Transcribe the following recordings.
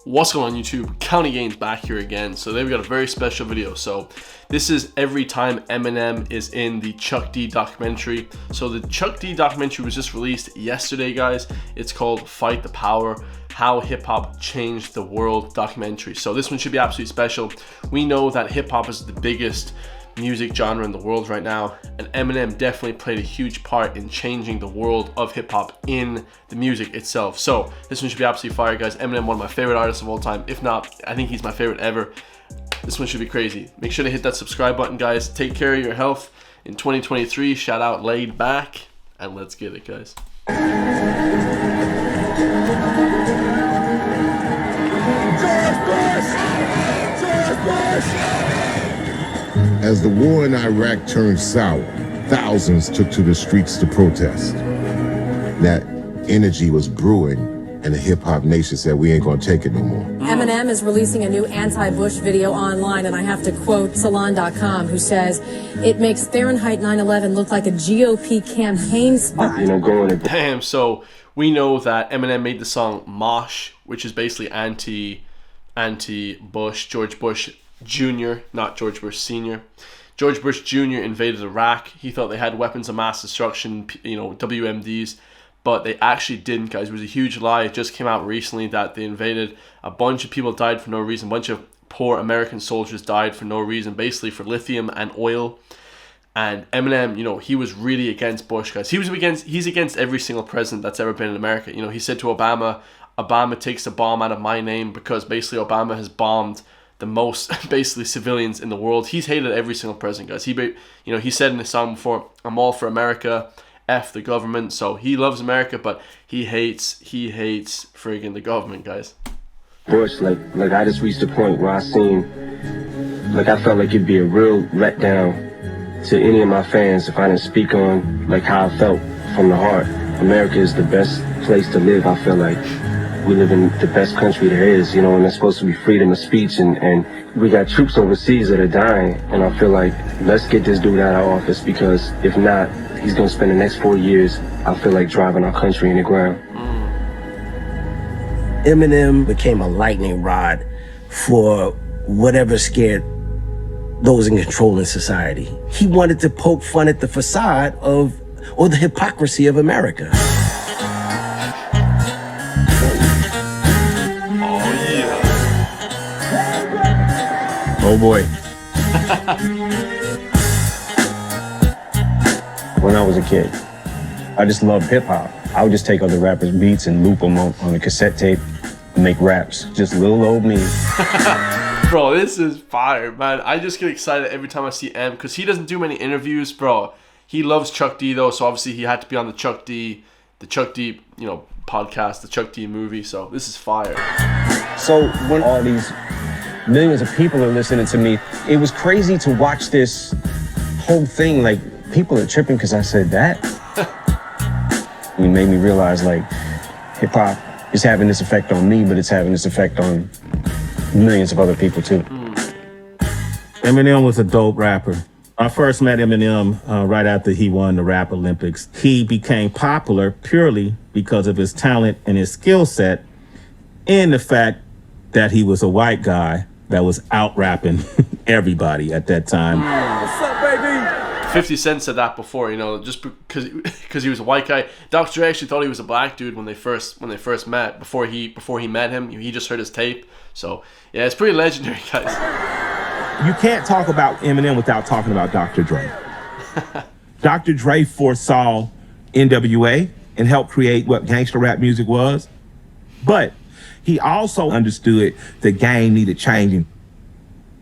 What's going on YouTube? County Gains back here again. So today we got a very special video. So this is every time Eminem is in the Chuck D documentary. So the Chuck D documentary was just released yesterday, guys. It's called Fight the Power, How Hip Hop Changed the World documentary. So this one should be absolutely special. We know that hip hop is the biggest music genre in the world right now, and Eminem definitely played a huge part in changing the world of hip-hop in the music itself. So this one should be absolutely fire, guys. Eminem, one of my favorite artists of all time. If not, I think he's my favorite ever. This one should be crazy. Make sure to hit that subscribe button, guys. Take care of your health in 2023. Shout out Laid Back, and let's get it, guys. George Bush! As the war in Iraq turned sour, thousands took to the streets to protest. That energy was brewing, and the hip-hop nation said, we ain't gonna take it no more. Eminem is releasing a new anti-Bush video online, and I have to quote Salon.com, who says, it makes Fahrenheit 9/11 look like a GOP campaign spot. Damn, so we know that Eminem made the song Mosh, which is basically anti-Bush, George Bush Jr., not George Bush Sr. George Bush Jr. invaded Iraq. He thought they had weapons of mass destruction, WMDs, but they actually didn't, guys. It was a huge lie. It just came out recently that they invaded. A bunch of people died for no reason. A bunch of poor American soldiers died for no reason, basically for lithium and oil. And Eminem, he was really against Bush, guys. He's against every single president that's ever been in America. He said to Obama takes the bomb out of my name, because basically Obama has bombed the most basically civilians in the world. He's hated every single president, guys. He said in his song before, I'm all for America, F the government. So he loves America, but he hates friggin' the government, guys. Bush, like I just reached a point where I felt like it'd be a real letdown to any of my fans if I didn't speak on how I felt from the heart. America is the best place to live, I feel like. We live in the best country there is, and there's supposed to be freedom of speech, and we got troops overseas that are dying, and I feel like, let's get this dude out of office, because if not, he's gonna spend the next 4 years, I feel like, driving our country in the ground. Eminem became a lightning rod for whatever scared those in control in society. He wanted to poke fun at the facade or the hypocrisy of America. Oh boy. When I was a kid, I just loved hip hop. I would just take other rappers' beats and loop them on a cassette tape and make raps. Just little old me. Bro, this is fire, man. I just get excited every time I see M, because he doesn't do many interviews, bro. He loves Chuck D though, so obviously he had to be on the Chuck D, podcast, the Chuck D movie. So this is fire. So when all these millions of people are listening to me, it was crazy to watch this whole thing. Like, people are tripping because I said that. It made me realize, hip hop is having this effect on me, but it's having this effect on millions of other people too. Eminem was a dope rapper. I first met Eminem right after he won the Rap Olympics. He became popular purely because of his talent and his skill set, and the fact that he was a white guy that was out rapping everybody at that time. What's up, baby? 50 Cent said that before, just because he was a white guy. Dr. Dre actually thought he was a black dude when they first met. Before he met him, he just heard his tape. So yeah, it's pretty legendary, guys. You can't talk about Eminem without talking about Dr. Dre. Dr. Dre foresaw NWA and helped create what gangster rap music was, but he also understood the game needed changing.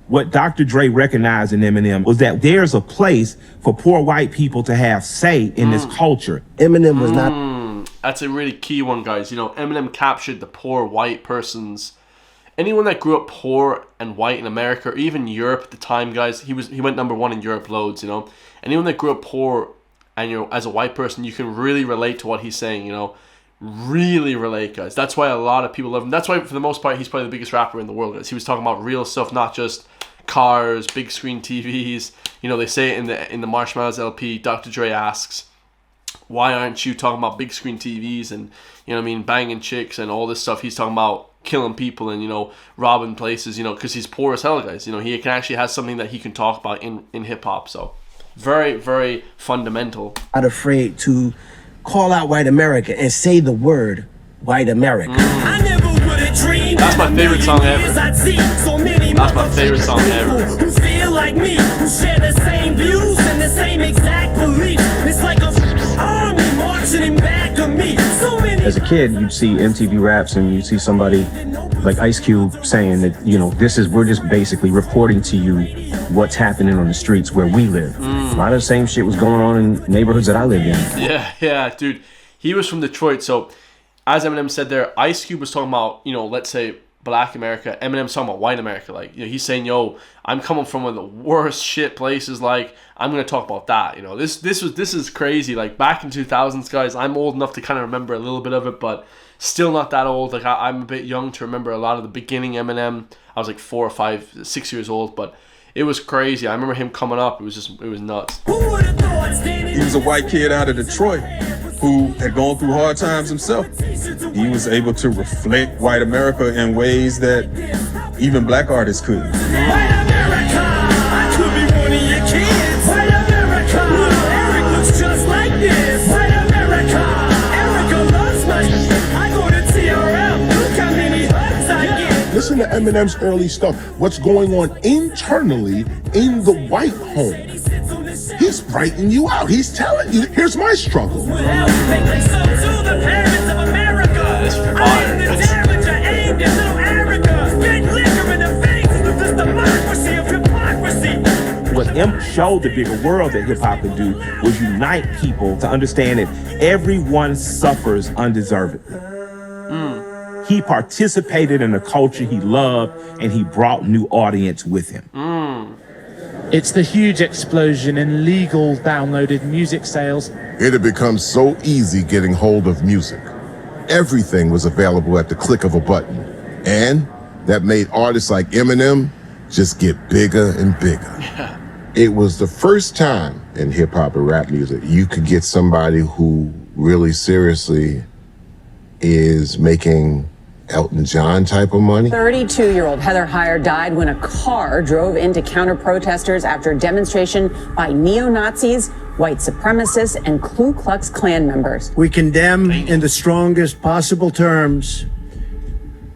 What Dr. Dre recognized in Eminem was that there's a place for poor white people to have say in this culture. Eminem was not... That's a really key one, guys. Eminem captured the poor white person's... Anyone that grew up poor and white in America, or even Europe at the time, guys, he went #1 in Europe loads, Anyone that grew up poor and, as a white person, you can really relate to what he's saying, really relate, guys. That's why a lot of people love him. That's why, for the most part, he's probably the biggest rapper in the world, guys. He was talking about real stuff, not just cars, big screen TVs. They say it in the Marshmallows LP. Dr. Dre asks, why aren't you talking about big screen TVs and, banging chicks and all this stuff? He's talking about killing people and, you know, robbing places, you know, because he's poor as hell, guys. You know, he can actually has something that he can talk about in hip hop. So very, very fundamental. Not afraid to call out white America and say the word white America. I never would have dreamed. That's my favorite song ever. That's my favorite song ever. Who feel like me, who share the same views and the same exact beliefs. It's like a army marching in back of me. So many. As a kid, you'd see MTV Raps and you'd see somebody like Ice Cube saying that, you know, we're just basically reporting to you what's happening on the streets where we live. A lot of the same shit was going on in neighborhoods that I lived in. Yeah, dude. He was from Detroit, so as Eminem said there, Ice Cube was talking about, you know, let's say Black America. Eminem's talking about white America. Like, you know, he's saying, yo, I'm coming from one of the worst shit places. Like, I'm gonna talk about that. You know, this is crazy. Like, back in 2000s, guys, I'm old enough to kind of remember a little bit of it, but still not that old. Like, I'm a bit young to remember a lot of the beginning Eminem. I was like 4 or 5, 6 years old, but it was crazy. I remember him coming up. It was nuts. Who would have thought standing? He was a white kid out of Detroit who had gone through hard times himself. He was able to reflect white America in ways that even black artists couldn't. White America, I could be one of your kids. White America, little Eric looks just like this. White America, Erica loves my I go to TRL, look how many hugs I get. Listen to Eminem's early stuff. What's going on internally in the white home. He's writing you out. He's telling you, here's my struggle. They so to the parents of America. I am the damager aimed at little Erica. Spit liquor in the face of this democracy of hypocrisy. What M showed the bigger world that hip hop could do was unite people to understand that everyone suffers undeservedly. He participated in a culture he loved, and he brought new audience with him. It's the huge explosion in legal downloaded music sales. It had become so easy getting hold of music. Everything was available at the click of a button. And that made artists like Eminem just get bigger and bigger. It was the first time in hip hop and rap music you could get somebody who really seriously is making Elton John type of money. 32-year-old Heather Heyer died when a car drove into counter-protesters after a demonstration by neo-Nazis, white supremacists, and Ku Klux Klan members. We condemn in the strongest possible terms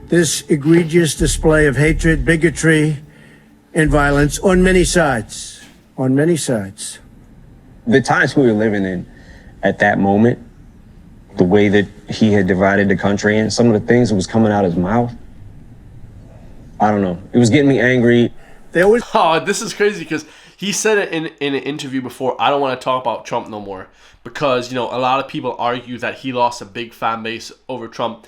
this egregious display of hatred, bigotry, and violence on many sides. On many sides. The times we were living in at that moment, the way that he had divided the country and some of the things that was coming out of his mouth, I don't know. It was getting me angry. This is crazy because he said it in an interview before, I don't want to talk about Trump no more, because, you know, a lot of people argue that he lost a big fan base over Trump.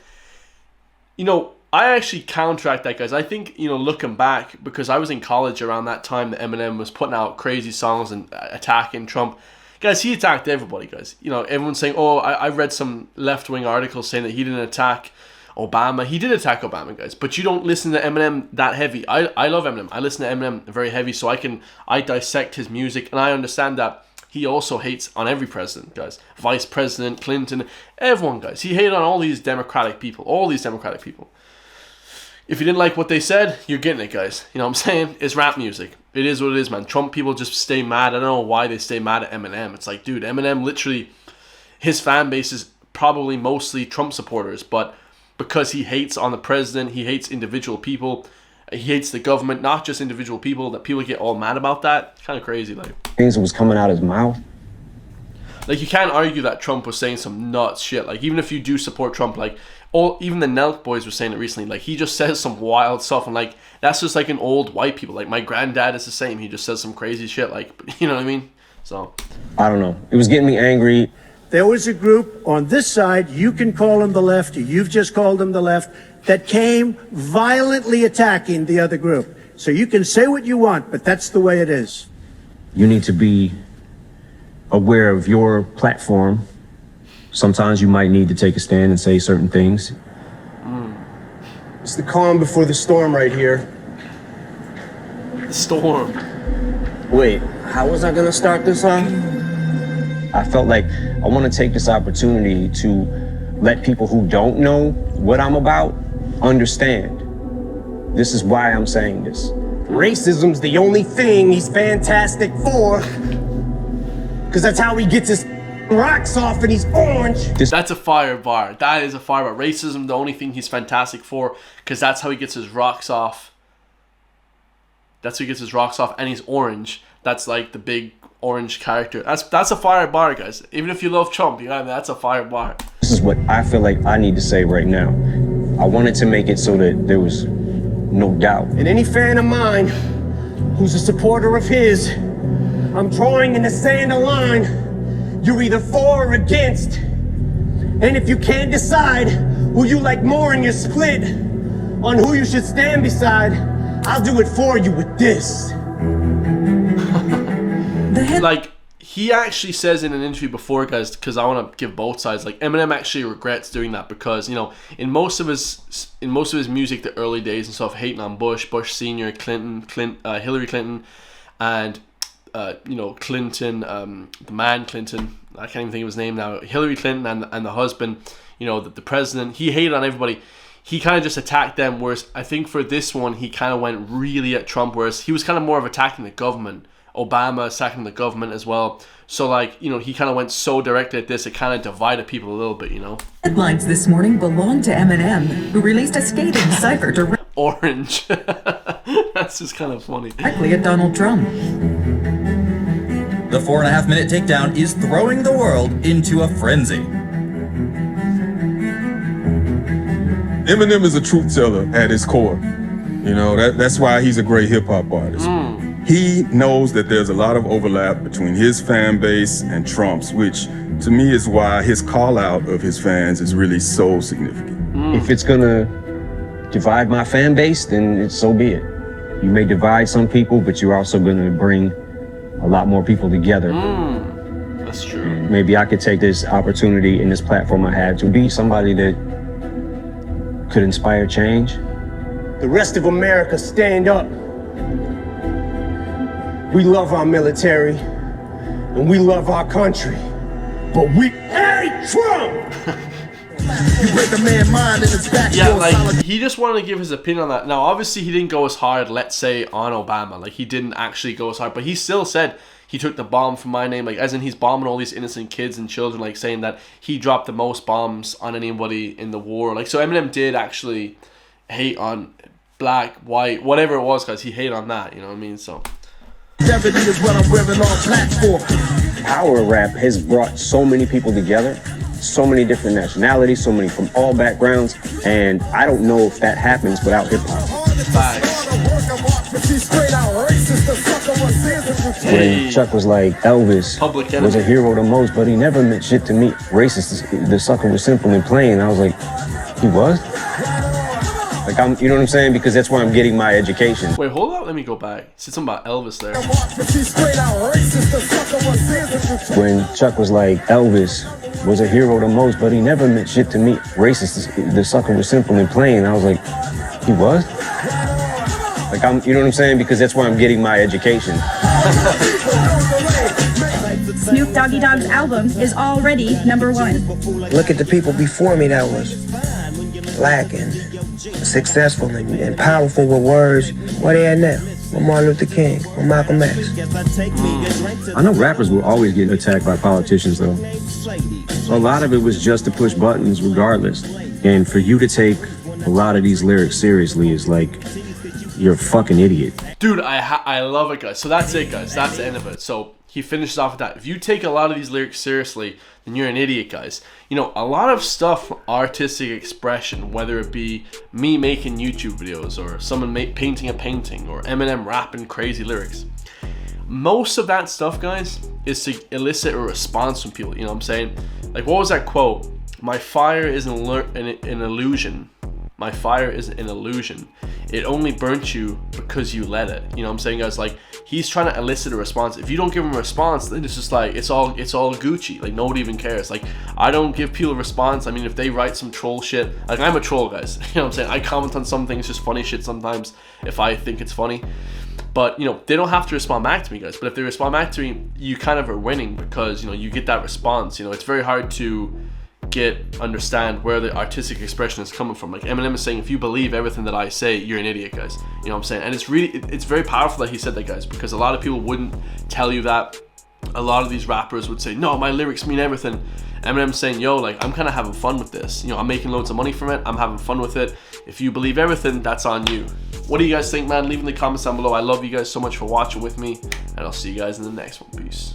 You know, I actually counteract that, guys. I think, you know, looking back, because I was in college around that time that Eminem was putting out crazy songs and attacking Trump. Guys, he attacked everybody, guys. You know, everyone's saying, oh, I read some left-wing articles saying that he didn't attack Obama. He did attack Obama, guys. But you don't listen to Eminem that heavy. I love Eminem. I listen to Eminem very heavy, so I dissect his music, and I understand that he also hates on every president, guys. Vice President, Clinton, everyone, guys. He hated on all these Democratic people. If you didn't like what they said, you're getting it, guys. You know what I'm saying? It's rap music. It is what it is, man. Trump people just stay mad. I don't know why they stay mad at Eminem. It's like, dude, Eminem literally, his fan base is probably mostly Trump supporters, but because he hates on the president, he hates individual people, he hates the government, not just individual people, that people get all mad about that. Kind of crazy, like. Things that was coming out of his mouth. Like, you can't argue that Trump was saying some nuts shit. Like, even if you do support Trump, like, even the Nelk boys were saying it recently. Like, he just says some wild stuff, and like, that's just like an old white people. Like, my granddad is the same. He just says some crazy shit. Like, you know what I mean? So, I don't know. It was getting me angry. There was a group on this side, you can call them the left, or you've just called them the left, that came violently attacking the other group. So you can say what you want, but that's the way it is. You need to be aware of your platform. Sometimes you might need to take a stand and say certain things. It's the calm before the storm right here. The storm. Wait, how was I gonna start this off? I felt like I want to take this opportunity to let people who don't know what I'm about understand. This is why I'm saying this. Racism's the only thing he's fantastic for. Because that's how he gets his rocks off and he's orange. That's a fire bar. That is a fire bar. Racism, the only thing he's fantastic for, because that's how he gets his rocks off. That's how he gets his rocks off, and he's orange. That's like the big orange character. That's a fire bar, guys. Even if you love Trump, you know, that's a fire bar. This is what I feel like I need to say right now. I wanted to make it so that there was no doubt. And any fan of mine who's a supporter of his, I'm drawing in the sand a line. You're either for or against. And if you can't decide who you like more and you're split on who you should stand beside, I'll do it for you with this. Like, he actually says in an interview before, guys, because I want to give both sides, like, Eminem actually regrets doing that because, you know, in most of his music, the early days and stuff, hating on Bush Senior, Hillary Clinton, and you know, Clinton, the man Clinton, I can't even think of his name now, Hillary Clinton and the husband, you know, the president, he hated on everybody. He kind of just attacked them, whereas I think for this one, he kind of went really at Trump, whereas he was kind of more of attacking the government. Obama attacking the government as well. So, like, you know, he kind of went so directly at this, it kind of divided people a little bit, you know. Headlines this morning belong to Eminem, who released a scathing cipher Orange. That's just kind of funny. directly at Donald Trump. The 4.5-minute takedown is throwing the world into a frenzy. Eminem is a truth teller at his core. You know, that's why he's a great hip hop artist. He knows that there's a lot of overlap between his fan base and Trump's, which to me is why his call out of his fans is really so significant. If it's gonna divide my fan base, then so be it. You may divide some people, but you're also gonna bring a lot more people together. That's true. Maybe I could take this opportunity and this platform I have to be somebody that could inspire change. The rest of America, stand up. We love our military and we love our country, but we hate Trump! You break a man's mind in his back. Yeah, like, he just wanted to give his opinion on that. Now, obviously, he didn't go as hard, let's say, on Obama. Like, he didn't actually go as hard, but he still said he took the bomb from my name, like, as in he's bombing all these innocent kids and children, like, saying that he dropped the most bombs on anybody in the war. Like, so Eminem did actually hate on black, white, whatever it was, guys. He hated on that, you know what I mean? So... is what I'm wearing on platform. Power rap has brought so many people together, so many different nationalities, so many from all backgrounds, and I don't know if that happens without hip hop. When Chuck was like, Elvis was a hero the most, but he never meant shit to me. Racist, the sucker was simple and plain. I was like, he was? Like, you know what I'm saying? Because that's where I'm getting my education. Wait, hold on. Let me go back. You said something about Elvis there. When Chuck was like, Elvis was a hero the most, but he never meant shit to me. Racist, the sucker was simple and plain. I was like, he was? Like, you know what I'm saying? Because that's where I'm getting my education. Snoop Doggy Dogg's album is already #1. Look at the people before me that was black and successful and powerful with words. Where they at now? With Martin Luther King, with Malcolm X. I know rappers will always get attacked by politicians, though. So a lot of it was just to push buttons regardless. And for you to take a lot of these lyrics seriously is like, you're a fucking idiot. Dude, I love it, guys. So that's it, guys. That's the end of it. So he finishes off with that. If you take a lot of these lyrics seriously, then you're an idiot, guys. You know, a lot of stuff, artistic expression, whether it be me making YouTube videos or someone painting a painting or Eminem rapping crazy lyrics, most of that stuff, guys, is to elicit a response from people. You know what I'm saying? Like, what was that quote? My fire is an illusion. My fire is an illusion. It only burnt you because you let it. You know what I'm saying, guys? Like, he's trying to elicit a response. If you don't give him a response, then it's just like, it's all Gucci. Like, nobody even cares. Like, I don't give people a response. I mean, if they write some troll shit, like, I'm a troll, guys. You know what I'm saying? I comment on some things, just funny shit sometimes, if I think it's funny. But, you know, they don't have to respond back to me, guys. But if they respond back to me, you kind of are winning because, you know, you get that response. You know, it's very hard to understand where the artistic expression is coming from. Like Eminem is saying, if you believe everything that I say, you're an idiot, guys. You know what I'm saying? And it's very powerful that he said that, guys, because a lot of people wouldn't tell you that. A lot of these rappers would say, no, my lyrics mean everything. Eminem's saying, yo, like, I'm kind of having fun with this. You know, I'm making loads of money from it. I'm having fun with it. If you believe everything, that's on you. What do you guys think, man? Leave in the comments down below. I love you guys so much for watching with me, and I'll see you guys in the next one. Peace.